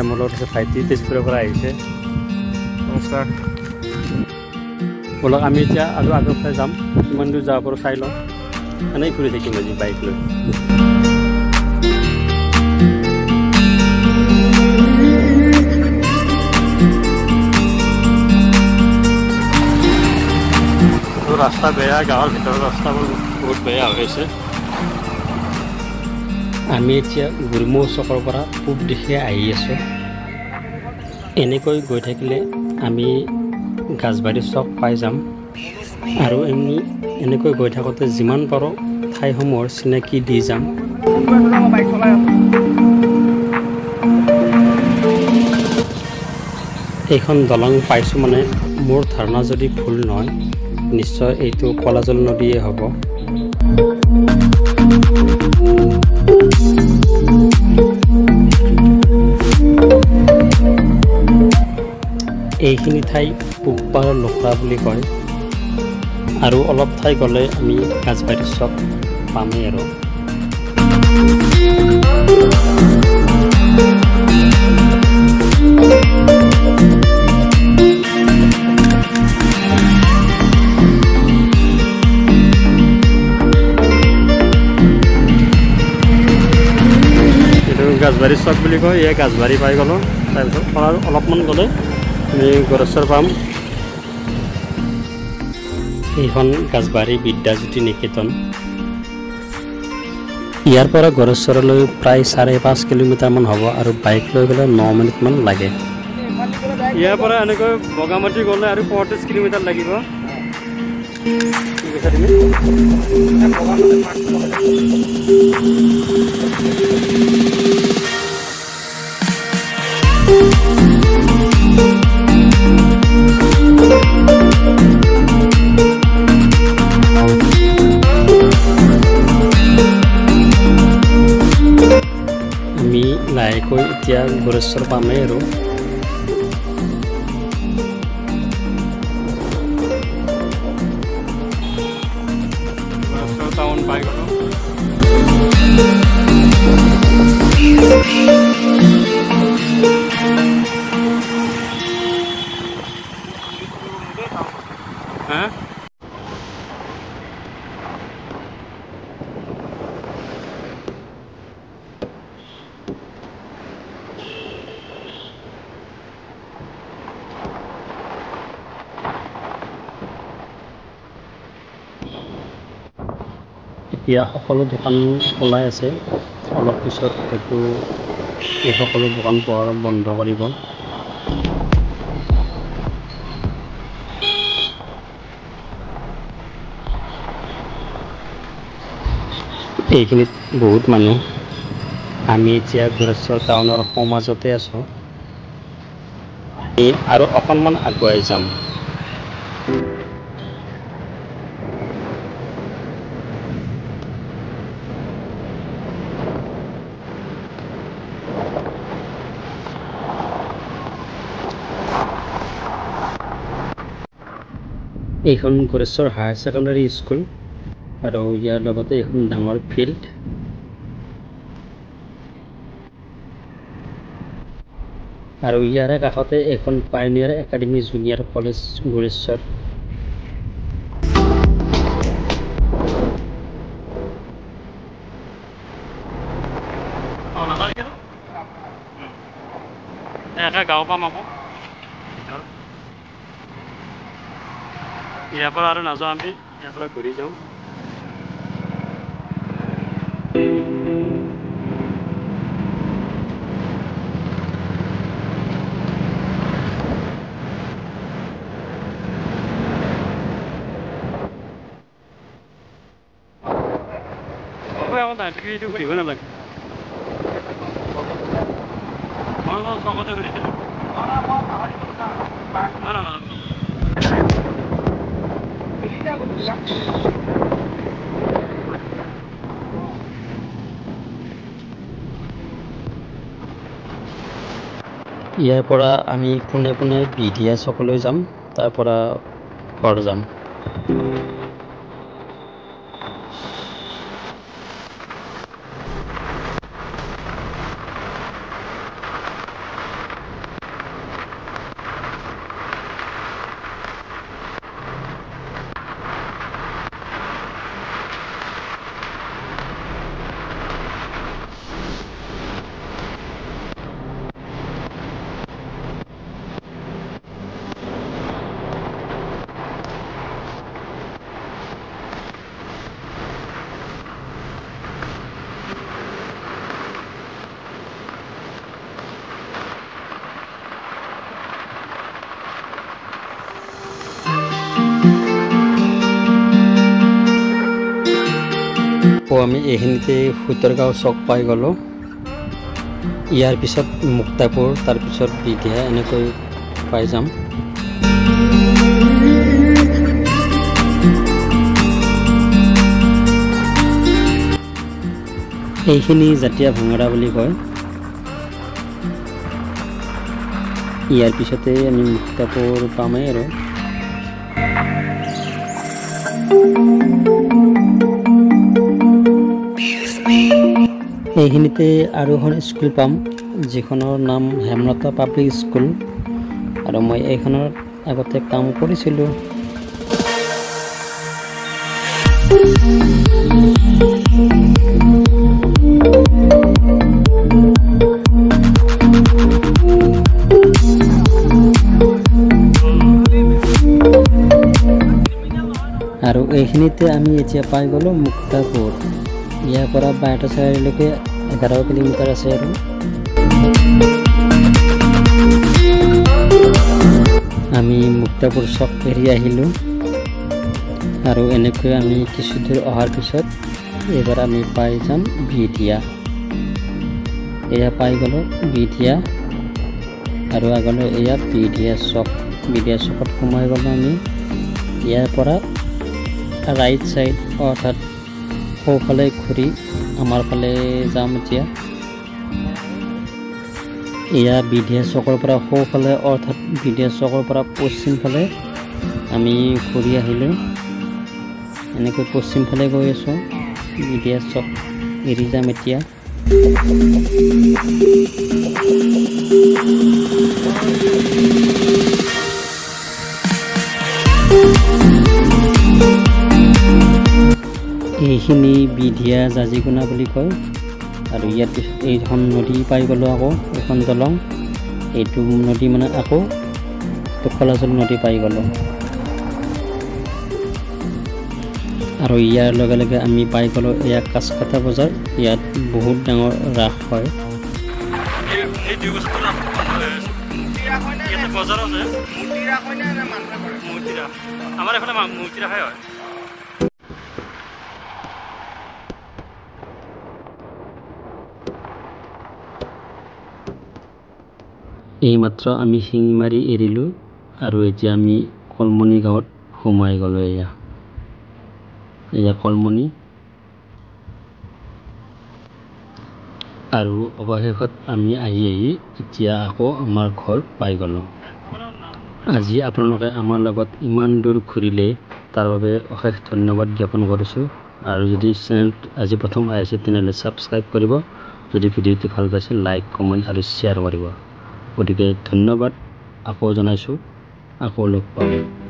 মোৰ লগত আছে ভাইটি তেজপুৰৰ পৰা আহিছে। নমস্কাৰ। বলক আমি এতিয়া আৰু আগৰ ফালে যাম, কিমান দূৰ যাব পাৰোঁ চাই লওঁ। এনেই ঘূৰি থাকিম আজি বাইক লৈ। ৰাস্তা বেয়া, গাঁৱৰ ভিতৰৰ ৰাস্তাবোৰ বহুত বেয়া হৈছে। আমি এতিয়া গুৰমৌ চকৰ পৰা পূব দিশে আহি আছোঁ। এনেকৈ গৈ থাকিলে আমি গাছবাৰী চক পাই যাম আৰু এনেকৈ গৈ থাকোঁতে যিমান পাৰোঁ ঠাইসমূহৰ চিনাকি দি যাম। এইখন দলং পাইছোঁ মানে মোৰ ধাৰণা যদি ভুল নহয়, নিশ্চয় এইটো কলাজল নদীয়ে হ'ব। এইখিনি ঠাই পূবপাৰৰ লখৰা বুলি কয় আৰু অলপ ঠাই গ'লে আমি গাছবাৰী চক পামেই আৰু। গাছবাৰী চক বুলি কয়, এয়া গাছবাৰী পাই গ'লোঁ। তাৰপিছত আৰু অলপমান গ'লে আমি গড়েশ্বৰ পাম। এইখন গাছবাৰী বিদ্যাজ্যোতি নিকেতন। ইয়াৰ পৰা গড়েশ্বৰলৈ প্ৰায় 5.5 কিলোমিটাৰমান হ'ব আৰু বাইক লৈ গ'লে 9 মিনিটমান লাগে। ইয়াৰ পৰা এনেকৈ বগামাটি গ'লে আৰু 35 কিলোমিটাৰ লাগিব। কি কৈছা তুমি? আমি লাহেকৈ এতিয়া গড়েশ্বৰ পামেই আৰু। গড়েশ্বৰ টাউন পাই গ'লোঁ। এতিয়া সকলো দোকান খোলাই আছে, অলপ পিছত হয়তো এই সকলো দোকান পোহাৰ বন্ধ কৰিব। এইখিনিত বহুত মানুহ। আমি এতিয়া গড়েশ্বৰ টাউনৰ সমাজতে আছোঁ। আৰু অকণমান আগুৱাই যাম। এইখন গড়েশ্বৰ হায়াৰ ছেকেণ্ডাৰী স্কুল আৰু ইয়াৰ লগতে এখন ডাঙৰ ফিল্ড। আৰু ইয়াৰে কাষতে এখন পাইনিয়াৰ একাডেমী জুনিয়ৰ কলেজ গড়েশ্বৰ। গাঁও পাম আকৌ ইয়াৰ পৰা আৰু নাযাওঁ, আমি ইয়াৰ পৰা ঘূৰি যাওঁ। ঘূৰিব নালাগে, মই চকতে ঘূৰিছিলোঁ। ইয়াৰ পৰা আমি পোনে পোনে বিধিয়া চকলৈ যাম, তাৰ পৰা ঘৰ যাম। আমি এইখিনিতে সুতৰগাঁও চক পাই গ'লোঁ। ইয়াৰ পিছত মুক্তাপুৰ, তাৰপিছত বিধিয়া এনেকৈ পাই যাম। এইখিনি জাতীয় ভাঙৰা বুলি কয়। ইয়াৰ পিছতে আমি মুক্তাপুৰ পামেই আৰু। এইখিনিতে আৰু এখন স্কুল পাম, যিখনৰ নাম হেমলতা পাব্লিক স্কুল, আৰু মই এইখনত আগতে কাম কৰিছিলোঁ। আৰু এইখিনিতে আমি এতিয়া পাই গ'লোঁ মুক্তাপুৰ। ইয়াৰ পৰা বাইহাটা চাৰিআলিলৈকে 11 কিলোমিটাৰ আছে আৰু। আমি মুক্তাপুৰ চক এৰি আহিলোঁ, আৰু এনেকৈ আমি কিছু দূৰ অহাৰ পিছত এইবাৰ আমি পাই যাম বিধিয়া। এয়া পাই গ'লোঁ বিধিয়া, আৰু আগলৈ এয়া বিধিয়া চক। বিধিয়া চকত সোমাই গ'লোঁ আমি। ইয়াৰ পৰা ৰাইট চাইড অৰ্থাৎ সোঁফালে ঘূৰি আমাৰ ফালে যাম এতিয়া। এয়া বিধিয়া চকৰ পৰা সোঁফালে অৰ্থাৎ বিধিয়া চকৰ পৰা পশ্চিম ফালে আমি ঘূৰি আহিলোঁ। এনেকৈ পশ্চিম ফালে গৈ আছোঁ। বিধিয়া চক এৰি যাম এতিয়া। এইখিনি বিধিয়া জাজিকোনা বুলি কয়। আৰু ইয়াৰ পিছত এইখন নদী পাই গ'লোঁ, আকৌ এখন দলং। এইটো নদী মানে আকৌ খলাজল নদী পাই গ'লোঁ। আৰু ইয়াৰ লগে লগে আমি পাই গ'লোঁ এয়া কাছকাটা বজাৰ। ইয়াত বহুত ডাঙৰ ৰাস হয়। এইমাত্ৰ আমি শিঙিমাৰি এৰিলোঁ, আৰু এতিয়া আমি কলমনি গাঁৱত সোমাই গ'লোঁ। এয়া কলমনি। আৰু অৱশেষত আমি আহি এতিয়া আকৌ আমাৰ ঘৰ পাই গ'লোঁ। আজি আপোনালোকে আমাৰ লগত ইমান দূৰ ঘূৰিলে তাৰ বাবে অশেষ ধন্যবাদ জ্ঞাপন কৰিছোঁ। আৰু যদি চেনেলটো আজি প্ৰথম আহিছে তেনেহ'লে ছাবস্ক্ৰাইব কৰিব। যদি ভিডিঅ'টো ভাল পাইছে লাইক, কমেণ্ট আৰু শ্বেয়াৰ কৰিব। গতিকে ধন্যবাদ আকৌ জনাইছোঁ। আকৌ লগ পাম।